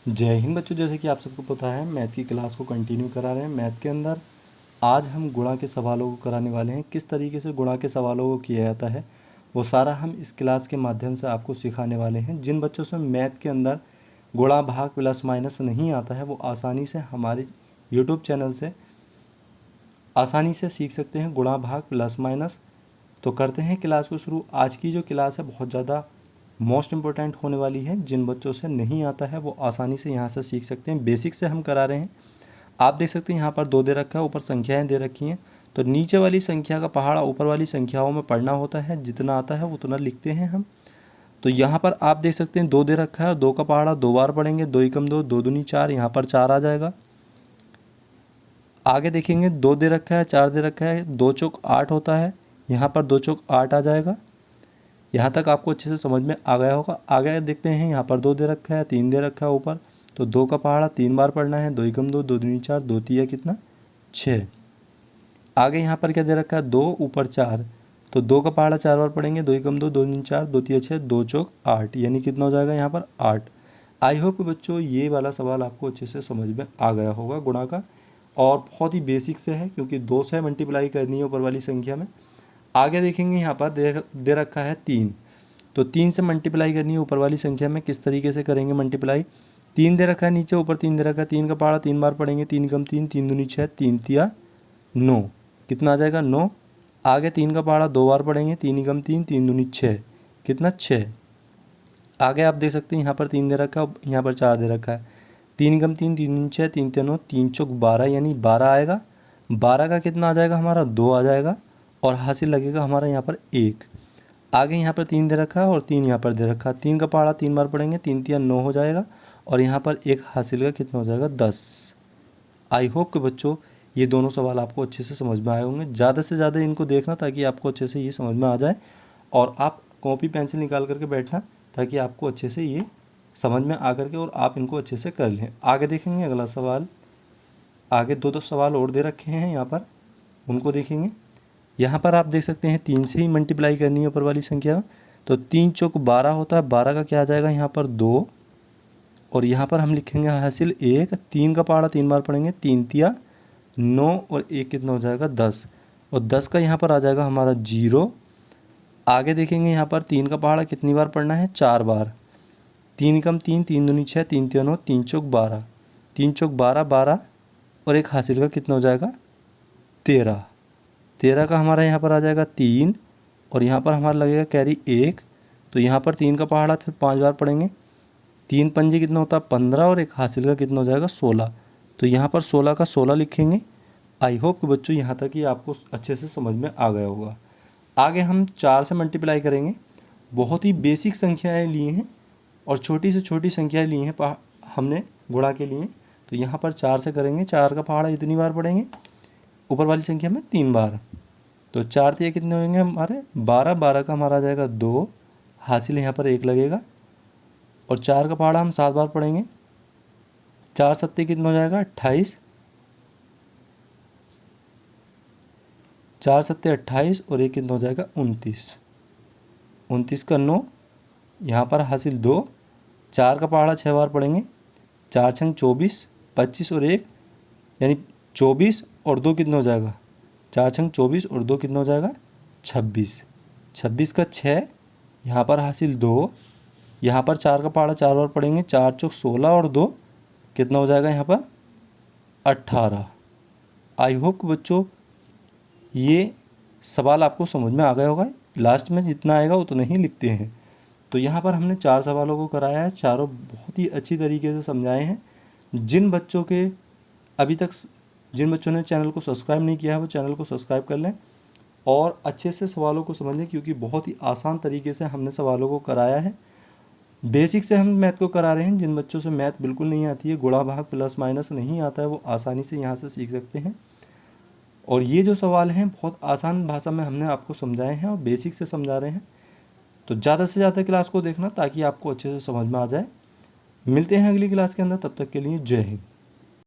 जय हिंद बच्चों। जैसे कि आप सबको पता है, मैथ की क्लास को कंटिन्यू करा रहे हैं। मैथ के अंदर आज हम गुणा के सवालों को कराने वाले हैं। किस तरीके से गुणा के सवालों को किया जाता है वो सारा हम इस क्लास के माध्यम से आपको सिखाने वाले हैं। जिन बच्चों से मैथ के अंदर गुणा भाग प्लस माइनस नहीं आता है वो आसानी से हमारे यूट्यूब चैनल से आसानी से सीख सकते हैं गुणा भाग प्लस माइनस। तो करते हैं क्लास को शुरू। आज की जो क्लास है बहुत ज़्यादा मोस्ट इम्पोर्टेंट होने वाली है। जिन बच्चों से नहीं आता है वो आसानी से यहाँ से सीख सकते हैं। बेसिक से हम करा रहे हैं। आप देख सकते हैं यहाँ पर 2 दे रखा है, ऊपर संख्याएं दे रखी हैं। तो नीचे वाली संख्या का पहाड़ा ऊपर वाली संख्याओं में पढ़ना होता है। जितना आता है उतना लिखते हैं हम। तो यहाँ पर आप देख सकते हैं 2 दे रखा है और 2 का पहाड़ा 2 बार पढ़ेंगे। 2 एकम 2, 2 दूनी 4, यहाँ पर 4 आ जाएगा। आगे देखेंगे 2 दे रखा है, 4 दे रखा है, 2 चौक 8 होता है। यहाँ पर 2 चौक 8 आ जाएगा। यहाँ तक आपको अच्छे से समझ में आ गया होगा। आगे देखते हैं यहाँ पर 2 दे रखा है, 3 दे रखा है ऊपर। तो 2 का पहाड़ा 3 बार पढ़ना है। 2 एकम 2, 2 दूनी 4, 2 तिया कितना 6। आगे यहाँ पर क्या दे रखा है 2 ऊपर 4। तो 2 का पहाड़ा 4 बार पढ़ेंगे। 2 एकम 2, 2 दूनी 4, 2 तिया 6, 2 चौक 8, यानी कितना हो जाएगा यहाँ पर 8। आई होप बच्चों ये वाला सवाल आपको अच्छे से समझ में आ गया होगा गुणा का, और बहुत ही बेसिक से है क्योंकि 2 से मल्टीप्लाई करनी है ऊपर वाली संख्या में। आगे देखेंगे यहाँ पर दे रखा है 3। तो 3 से मल्टीप्लाई करनी है ऊपर वाली संख्या में। किस तरीके से करेंगे मल्टीप्लाई। 3 दे रखा है नीचे, ऊपर 3 दे रखा है। 3 का पहाड़ा 3 बार पढ़ेंगे। 3 एकम 3, 3 दूनी 6, 3 तिया 9, कितना आ जाएगा 9। आगे 3 का पहाड़ा 2 बार पढ़ेंगे। 3 एकम 3, 3 दूनी 6, कितना 6। आगे आप देख सकते हैं यहाँ पर 3 दे रखा है, यहाँ पर 4 दे रखा है। 3 एकम 3, 3 दूनी 6, 3 तिया 9, 3 चौक 12, यानी 12 आएगा। 12 का कितना आ जाएगा हमारा 2 आ जाएगा, और हासिल लगेगा हमारा यहाँ पर 1। आगे यहाँ पर 3 दे रखा है और 3 यहाँ पर दे रखा है। 3 का पहाड़ा 3 बार पढ़ेंगे। 3 तिया 9 हो जाएगा, और यहाँ पर 1 हासिल का कितना हो जाएगा 10। आई होप कि बच्चों ये दोनों सवाल आपको अच्छे से समझ में आए होंगे। ज़्यादा से ज़्यादा इनको देखना ताकि आपको अच्छे से ये समझ में आ जाए, और आप कॉपी पेंसिल निकाल करके बैठना ताकि आपको अच्छे से ये समझ में आ करके और आप इनको अच्छे से कर लें। आगे देखेंगे अगला सवाल। आगे 2 सवाल और दे रखे हैं यहाँ पर, उनको देखेंगे। यहाँ पर आप देख सकते हैं 3 से ही मल्टीप्लाई करनी है ऊपर वाली संख्या। तो 3 चौक 12 होता है। 12 का क्या आ जाएगा यहाँ पर 2, और यहाँ पर हम लिखेंगे हासिल 1। 3 का पहाड़ा 3 बार पढ़ेंगे। 3 तिया 9, और 1 कितना हो जाएगा 10, और 10 का यहाँ पर आ जाएगा हमारा 0। आगे देखेंगे यहाँ पर 3 का पहाड़ा कितनी बार पढ़ना है 4 बार। 3 एकम 3, 3 दूनी 6, 3 तिया 9, 3 चौक 12, 3 चौक 12, 12, और 1 हासिल का कितना हो जाएगा 13। 13 का हमारा यहाँ पर आ जाएगा 3, और यहाँ पर हमारा लगेगा कैरी 1। तो यहाँ पर 3 का पहाड़ा फिर 5 बार पढ़ेंगे। 3 पंजे कितना होता है 15, और 1 हासिल का कितना हो जाएगा 16। तो यहाँ पर 16 का 16 लिखेंगे। आई होप कि बच्चों यहाँ तक ही आपको अच्छे से समझ में आ गया होगा। आगे हम 4 से मल्टीप्लाई करेंगे। बहुत ही बेसिक संख्याएँ लिए हैं और छोटी से छोटी संख्याएँ ली हैं हमने गुणा के लिए। तो यहाँ पर 4 से करेंगे। 4 का पहाड़ा इतनी बार पढ़ेंगे ऊपर वाली संख्या में 3 बार। तो 4 तिया कितने होंगे हमारे 12। 12 का हमारा आ जाएगा 2, हासिल यहाँ पर 1 लगेगा, और 4 का पहाड़ा हम 7 बार पढ़ेंगे। 4 सत्ते कितना हो जाएगा 28। 4 सत्ते 28, और 1 कितना हो जाएगा 29। 29 का 9, यहाँ पर हासिल 2। 4 का पहाड़ा 6 बार पढ़ेंगे। 4 छंग 24, 25 और 1 यानी 24, और 2 कितना हो जाएगा 4 छंग 24, और 2 कितना हो जाएगा 26। 26 का 6, यहाँ पर हासिल 2। यहाँ पर 4 का पहाड़ा 4 बार पढ़ेंगे। 4 चौक 16, और 2 कितना हो जाएगा यहाँ पर 18। आई होप कि बच्चों ये सवाल आपको समझ में आ गया होगा। लास्ट में जितना आएगा उतना ही लिखते हैं। तो यहाँ पर हमने 4 सवालों को कराया है। चारों बहुत ही अच्छी तरीके से समझाए हैं। जिन बच्चों ने चैनल को सब्सक्राइब नहीं किया है वो चैनल को सब्सक्राइब कर लें और अच्छे से सवालों को समझ लें, क्योंकि बहुत ही आसान तरीके से हमने सवालों को कराया है। बेसिक से हम मैथ को करा रहे हैं। जिन बच्चों से मैथ बिल्कुल नहीं आती है, गुणा भाग प्लस माइनस नहीं आता है, वो आसानी से यहाँ से सीख सकते हैं। और ये जो सवाल हैं बहुत आसान भाषा में हमने आपको समझाए हैं और बेसिक से समझा रहे हैं। तो ज़्यादा से ज़्यादा क्लास को देखना ताकि आपको अच्छे से समझ में आ जाए। मिलते हैं अगली क्लास के अंदर, तब तक के लिए जय हिंद।